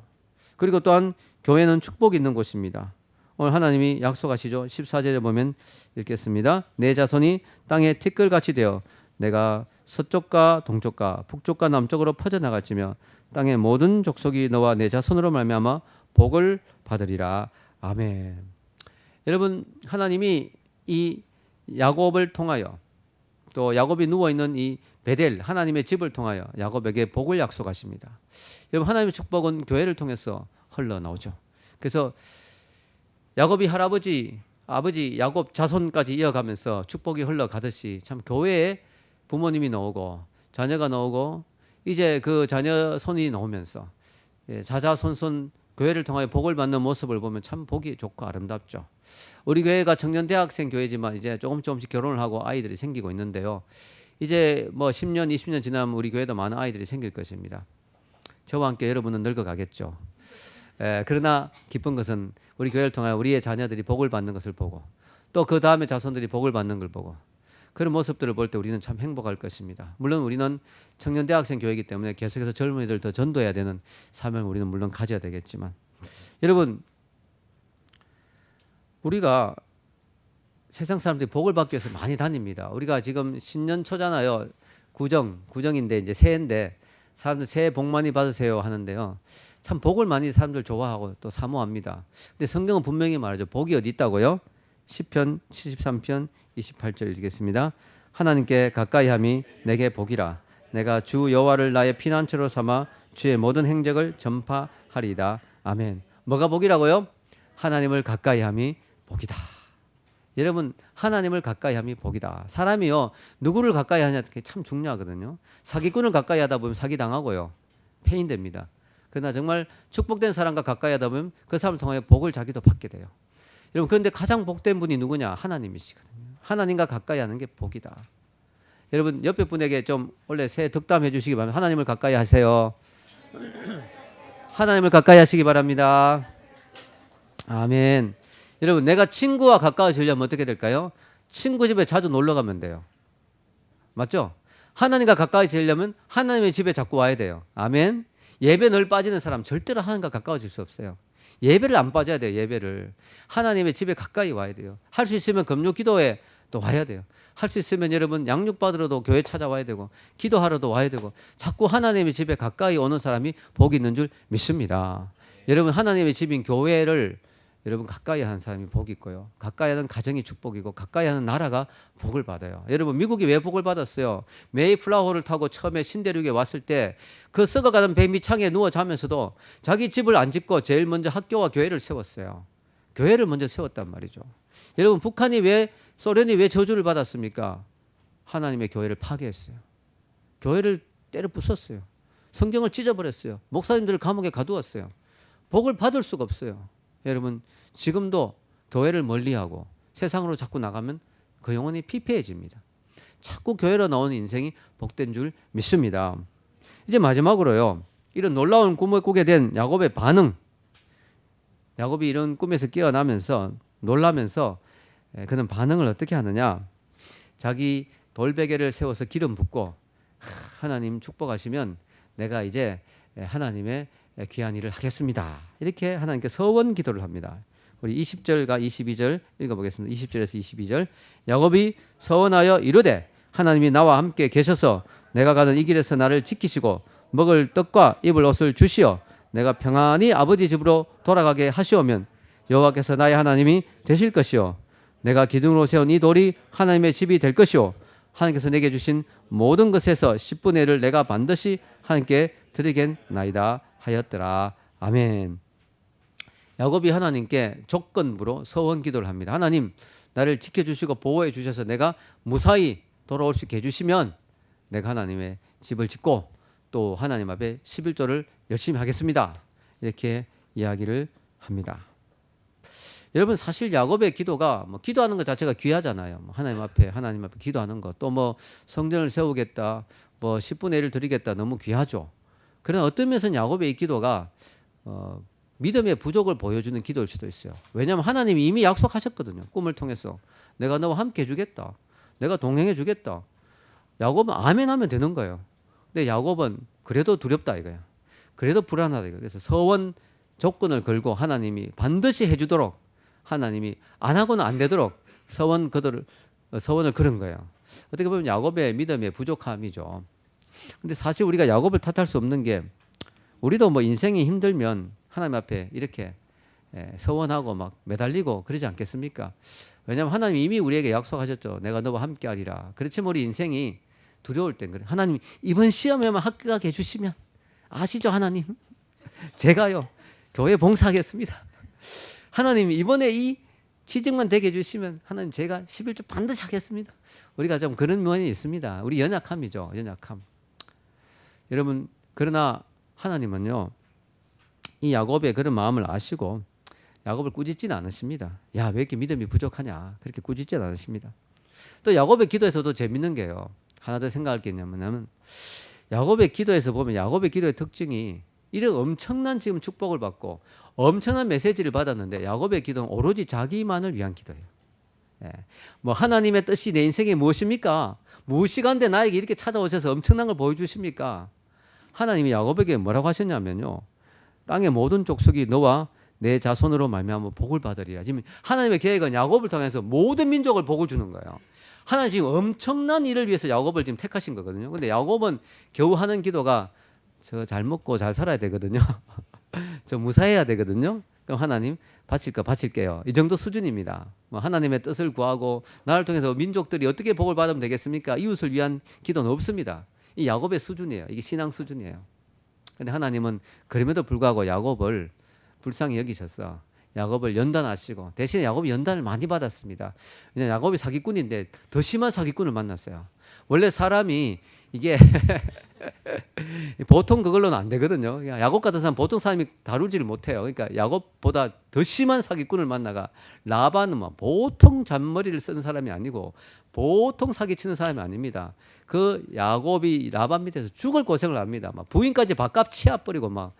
그리고 또한 교회는 축복이 있는 곳입니다. 오늘 하나님이 약속하시죠. 14절에 보면 읽겠습니다. 내 자손이 땅에 티끌같이 되어 내가 서쪽과 동쪽과 북쪽과 남쪽으로 퍼져나갈지며 땅의 모든 족속이 너와 내 자손으로 말미암아 복을 받으리라. 아멘. 여러분, 하나님이 이 야곱을 통하여, 또 야곱이 누워있는 이 베델 하나님의 집을 통하여 야곱에게 복을 약속하십니다. 여러분, 하나님의 축복은 교회를 통해서 흘러나오죠. 그래서 야곱이 아버지 야곱 자손까지 이어가면서 축복이 흘러가듯이 참 교회에 부모님이 나오고 자녀가 나오고 이제 그 자녀 손이 나오면서 자자손손 교회를 통하여 복을 받는 모습을 보면 참 보기 좋고 아름답죠. 우리 교회가 청년 대학생 교회지만 이제 조금씩 결혼을 하고 아이들이 생기고 있는데요. 이제 뭐 10년, 20년 지나면 우리 교회도 많은 아이들이 생길 것입니다. 저와 함께 여러분은 늙어가겠죠. 그러나 기쁜 것은 우리 교회를 통하여 우리의 자녀들이 복을 받는 것을 보고 또 그 다음에 자손들이 복을 받는 걸 보고 그런 모습들을 볼 때 우리는 참 행복할 것입니다. 물론 우리는 청년 대학생 교회이기 때문에 계속해서 젊은이들 더 전도해야 되는 사명을 우리는 물론 가져야 되겠지만, 여러분, 우리가 세상 사람들이 복을 받기 위해서 많이 다닙니다. 우리가 지금 신년 초잖아요. 구정인데 이제 새해인데 사람들 새해 복 많이 받으세요 하는데요. 참 복을 많이 사람들 좋아하고 또 사모합니다. 근데 성경은 분명히 말하죠. 복이 어디 있다고요? 시편 73편 28절 읽겠습니다. 하나님께 가까이함이 내게 복이라. 내가 주 여호와를 나의 피난처로 삼아 주의 모든 행적을 전파하리이다. 아멘. 뭐가 복이라고요? 하나님을 가까이함이 복이다. 여러분 하나님을 가까이 함이 복이다. 사람이요 누구를 가까이 하냐 그게 참 중요하거든요. 사기꾼을 가까이 하다 보면 사기 당하고요 폐인됩니다. 그러나 정말 축복된 사람과 가까이 하다 보면 그 사람을 통해 복을 자기도 받게 돼요. 여러분 그런데 가장 복된 분이 누구냐? 하나님이시거든요. 하나님과 가까이 하는 게 복이다. 여러분 옆에 분에게 좀 원래 새해 덕담해 주시기 바랍니다. 하나님을 가까이 하세요. 하나님을 가까이 하시기 바랍니다. 아멘. 여러분 내가 친구와 가까워지려면 어떻게 될까요? 친구 집에 자주 놀러 가면 돼요. 맞죠? 하나님과 가까워지려면 하나님의 집에 자꾸 와야 돼요. 아멘. 예배 늘 빠지는 사람 절대로 하나님과 가까워질 수 없어요. 예배를 안 빠져야 돼요. 예배를. 하나님의 집에 가까이 와야 돼요. 할 수 있으면 금요 기도에 또 와야 돼요. 할 수 있으면 여러분 양육 받으러도 교회 찾아와야 되고 기도하러도 와야 되고 자꾸 하나님의 집에 가까이 오는 사람이 복이 있는 줄 믿습니다. 여러분 하나님의 집인 교회를 여러분 가까이 하는 사람이 복이 있고요. 가까이 하는 가정이 축복이고 가까이 하는 나라가 복을 받아요. 여러분 미국이 왜 복을 받았어요? 메이플라워를 타고 처음에 신대륙에 왔을 때 그 썩어가는 배 밑창에 누워 자면서도 자기 집을 안 짓고 제일 먼저 학교와 교회를 세웠어요. 교회를 먼저 세웠단 말이죠. 여러분 소련이 왜 저주를 받았습니까? 하나님의 교회를 파괴했어요. 교회를 때려 부쉈어요. 성경을 찢어버렸어요. 목사님들을 감옥에 가두었어요. 복을 받을 수가 없어요. 여러분 지금도 교회를 멀리하고 세상으로 자꾸 나가면 그 영혼이 피폐해집니다. 자꾸 교회로 나오는 인생이 복된 줄 믿습니다. 이제 마지막으로요. 이런 놀라운 꿈을 꾸게 된 야곱의 반응. 야곱이 이런 꿈에서 깨어나면서 놀라면서 그는 반응을 어떻게 하느냐. 자기 돌베개를 세워서 기름 붓고 하나님 축복하시면 내가 이제 하나님의 귀한 일을 하겠습니다. 이렇게 하나님께 서원 기도를 합니다. 우리 20절과 22절 읽어보겠습니다. 20절에서 22절. 야곱이 서원하여 이르되 하나님이 나와 함께 계셔서 내가 가는 이 길에서 나를 지키시고 먹을 떡과 입을 옷을 주시어 내가 평안히 아버지 집으로 돌아가게 하시오면 여호와께서 나의 하나님이 되실 것이요 내가 기둥으로 세운 이 돌이 하나님의 집이 될 것이요 하나님께서 내게 주신 모든 것에서 10분의 1을 내가 반드시 하나님께 드리겠나이다 하였더라. 아멘. 야곱이 하나님께 조건부로 서원 기도를 합니다. 하나님 나를 지켜주시고 보호해 주셔서 내가 무사히 돌아올 수 있게 해주시면 내가 하나님의 집을 짓고 또 하나님 앞에 11조를 열심히 하겠습니다. 이렇게 이야기를 합니다. 여러분 사실 야곱의 기도가 기도하는 것 자체가 귀하잖아요. 하나님 앞에 기도하는 것, 또 성전을 세우겠다, 10분의 1을 드리겠다, 너무 귀하죠. 그러나 어떤 면에서는 야곱의 이 기도가 믿음의 부족을 보여주는 기도일 수도 있어요. 왜냐하면 하나님이 이미 약속하셨거든요. 꿈을 통해서 내가 너와 함께 해주겠다, 내가 동행해 주겠다. 야곱은 아멘 하면 되는 거예요. 근데 야곱은 그래도 두렵다 이거야. 그래도 불안하다 이거야. 그래서 서원 조건을 걸고 하나님이 반드시 해주도록 하나님이 안 하고는 안 되도록 서원을 걸은 거예요. 어떻게 보면 야곱의 믿음의 부족함이죠. 근데 사실 우리가 야곱을 탓할 수 없는 게 우리도 인생이 힘들면 하나님 앞에 이렇게 서원하고 막 매달리고 그러지 않겠습니까? 왜냐하면 하나님이 이미 우리에게 약속하셨죠. 내가 너와 함께 하리라. 그렇지만 우리 인생이 두려울 땐 그래. 하나님 이번 시험에만 합격하게 해주시면 아시죠 하나님? 제가요 교회 봉사하겠습니다. 하나님 이번에 이 취직만 되게 해주시면 하나님 제가 11조 반드시 하겠습니다. 우리가 좀 그런 면이 있습니다. 우리 연약함이죠. 연약함. 여러분 그러나 하나님은요 이 야곱의 그런 마음을 아시고 야곱을 꾸짖지는 않으십니다. 야, 왜 이렇게 믿음이 부족하냐 그렇게 꾸짖지는 않으십니다. 또 야곱의 기도에서도 재밌는 게요. 하나 더 생각할 게 있냐면 야곱의 기도에서 보면 야곱의 기도의 특징이 이런 엄청난 지금 축복을 받고 엄청난 메시지를 받았는데 야곱의 기도는 오로지 자기만을 위한 기도예요. 하나님의 뜻이 내 인생에 무엇입니까? 무시간데 나에게 이렇게 찾아오셔서 엄청난 걸 보여주십니까? 하나님이 야곱에게 뭐라고 하셨냐면요. 땅의 모든 족속이 너와 내 자손으로 말미암아 복을 받으리라. 지금 하나님의 계획은 야곱을 통해서 모든 민족을 복을 주는 거예요. 하나님 지금 엄청난 일을 위해서 야곱을 지금 택하신 거거든요. 근데 야곱은 겨우 하는 기도가 저 잘 먹고 잘 살아야 되거든요. 저 무사해야 되거든요. 그럼 하나님 바칠까 바칠게요. 이 정도 수준입니다. 하나님의 뜻을 구하고 나를 통해서 민족들이 어떻게 복을 받으면 되겠습니까? 이웃을 위한 기도는 없습니다. 이 야곱의 수준이에요. 이게 신앙 수준이에요. 근데 하나님은 그럼에도 불구하고 야곱을 불쌍히 여기셨어. 야곱을 연단하시고 대신에 야곱이 연단을 많이 받았습니다. 왜냐하면 야곱이 사기꾼인데 더 심한 사기꾼을 만났어요. 원래 사람이 이게 보통 그걸로는 안 되거든요. 야곱 같은 사람 보통 사람이 다루지를 못해요. 그러니까 야곱보다 더 심한 사기꾼을 만나가 라반은 뭐 보통 잔머리를 쓰는 사람이 아니고 보통 사기치는 사람이 아닙니다. 그 야곱이 라반 밑에서 죽을 고생을 합니다. 막 부인까지 밥값 치워버리고 막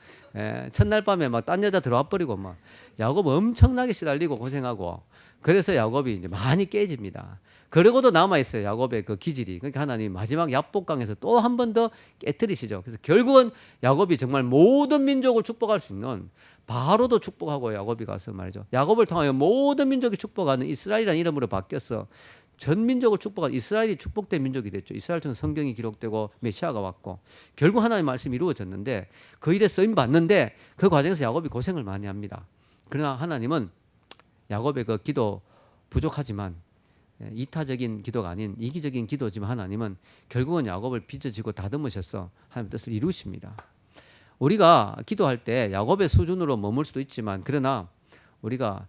첫날 밤에 막 딴 여자 들어와 버리고 막 야곱 엄청나게 시달리고 고생하고 그래서 야곱이 이제 많이 깨집니다. 그러고도 남아 있어요. 야곱의 그 기질이. 그러니까 하나님 마지막 야복강에서 또 한 번 더 깨뜨리시죠. 그래서 결국은 야곱이 정말 모든 민족을 축복할 수 있는 바로도 축복하고 야곱이 가서 말이죠. 야곱을 통하여 모든 민족이 축복하는 이스라엘이라는 이름으로 바뀌어서 전 민족을 축복한 이스라엘이 축복된 민족이 됐죠. 이스라엘 통해 성경이 기록되고 메시아가 왔고 결국 하나님의 말씀이 이루어졌는데 그 일에 쓰임 받는데 그 과정에서 야곱이 고생을 많이 합니다. 그러나 하나님은 야곱의 그 기도 부족하지만 이타적인 기도가 아닌 이기적인 기도지만 하나님은 결국은 야곱을 빚어지고 다듬으셔서 하나님의 뜻을 이루십니다. 우리가 기도할 때 야곱의 수준으로 머물 수도 있지만 그러나 우리가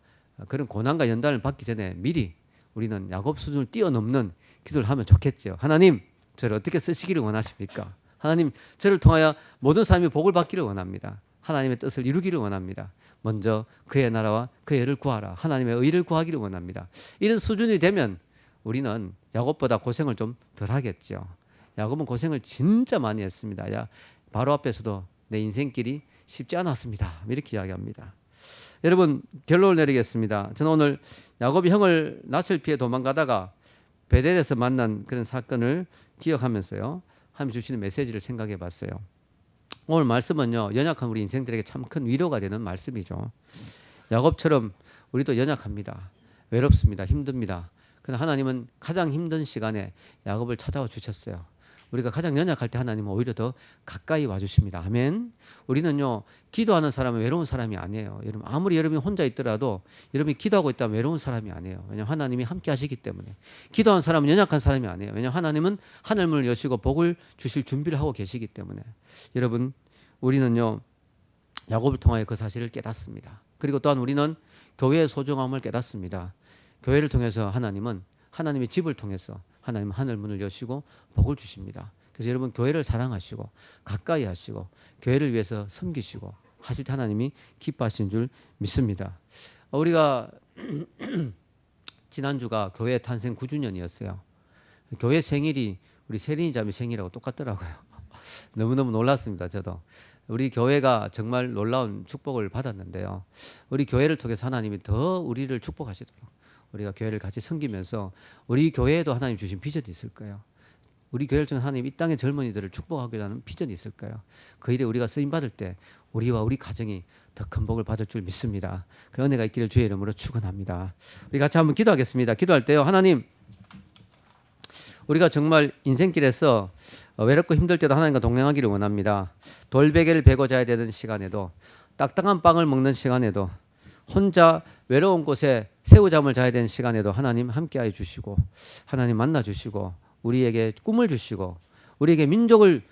그런 고난과 연단을 받기 전에 미리 우리는 야곱 수준을 뛰어넘는 기도를 하면 좋겠죠. 하나님 저를 어떻게 쓰시기를 원하십니까? 하나님 저를 통하여 모든 사람이 복을 받기를 원합니다. 하나님의 뜻을 이루기를 원합니다. 먼저 그의 나라와 그의 의를 구하라. 하나님의 의를 구하기를 원합니다. 이런 수준이 되면 우리는 야곱보다 고생을 좀 덜 하겠죠. 야곱은 고생을 진짜 많이 했습니다. 바로 앞에서도 내 인생길이 쉽지 않았습니다. 이렇게 이야기합니다. 여러분 결론을 내리겠습니다. 저는 오늘 야곱이 형을 낯을 피해 도망가다가 베델에서 만난 그런 사건을 기억하면서요. 하나님 주시는 메시지를 생각해 봤어요. 오늘 말씀은요. 연약한 우리 인생들에게 참 큰 위로가 되는 말씀이죠. 야곱처럼 우리도 연약합니다. 외롭습니다. 힘듭니다. 그러나 하나님은 가장 힘든 시간에 야곱을 찾아와 주셨어요. 우리가 가장 연약할 때 하나님은 오히려 더 가까이 와주십니다. 아멘. 우리는요 기도하는 사람은 외로운 사람이 아니에요. 여러분 아무리 여러분이 혼자 있더라도 여러분이 기도하고 있다면 외로운 사람이 아니에요. 왜냐하면 하나님이 함께 하시기 때문에. 기도하는 사람은 연약한 사람이 아니에요. 왜냐하면 하나님은 하늘문을 여시고 복을 주실 준비를 하고 계시기 때문에. 여러분 우리는요 야곱을 통하여 그 사실을 깨닫습니다. 그리고 또한 우리는 교회의 소중함을 깨닫습니다. 교회를 통해서 하나님은 하나님의 집을 통해서 하나님은 하늘문을 여시고 복을 주십니다. 그래서 여러분 교회를 사랑하시고 가까이 하시고 교회를 위해서 섬기시고 하실 때 하나님이 기뻐하신 줄 믿습니다. 우리가 지난주가 교회 탄생 9주년이었어요. 교회 생일이 우리 세린이 자매 생일하고 똑같더라고요. 너무너무 놀랐습니다. 저도. 우리 교회가 정말 놀라운 축복을 받았는데요. 우리 교회를 통해서 하나님이 더 우리를 축복하시도록 우리가 교회를 같이 섬기면서 우리 교회에도 하나님 주신 비전이 있을 거예요. 우리 교회를 통해 하나님 이 땅의 젊은이들을 축복하고자 하는 비전이 있을 거예요. 그 일에 우리가 쓰임받을 때 우리와 우리 가정이 더 큰 복을 받을 줄 믿습니다. 그런 은혜가 있기를 주의 이름으로 축원합니다. 우리 같이 한번 기도하겠습니다. 기도할 때요. 하나님 우리가 정말 인생길에서 외롭고 힘들 때도 하나님과 동행하기를 원합니다. 돌베개를 베고 자야 되는 시간에도 딱딱한 빵을 먹는 시간에도 혼자 외로운 곳에 새우잠을 자야 되는 시간에도 하나님 함께하여 주시고 하나님 만나 주시고 우리에게 꿈을 주시고 우리에게 민족을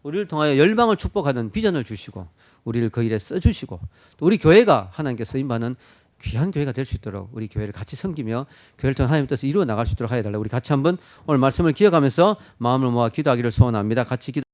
우리를 통하여 열방을 축복하는 비전을 주시고 우리를 그 일에 써주시고 또 우리 교회가 하나님께 쓰임받는 귀한 교회가 될 수 있도록 우리 교회를 같이 섬기며 교회를 통해 하나님의 뜻을 이루어 나갈 수 있도록 하여 달라고 우리 같이 한번 오늘 말씀을 기억하면서 마음을 모아 기도하기를 소원합니다. 같이 기도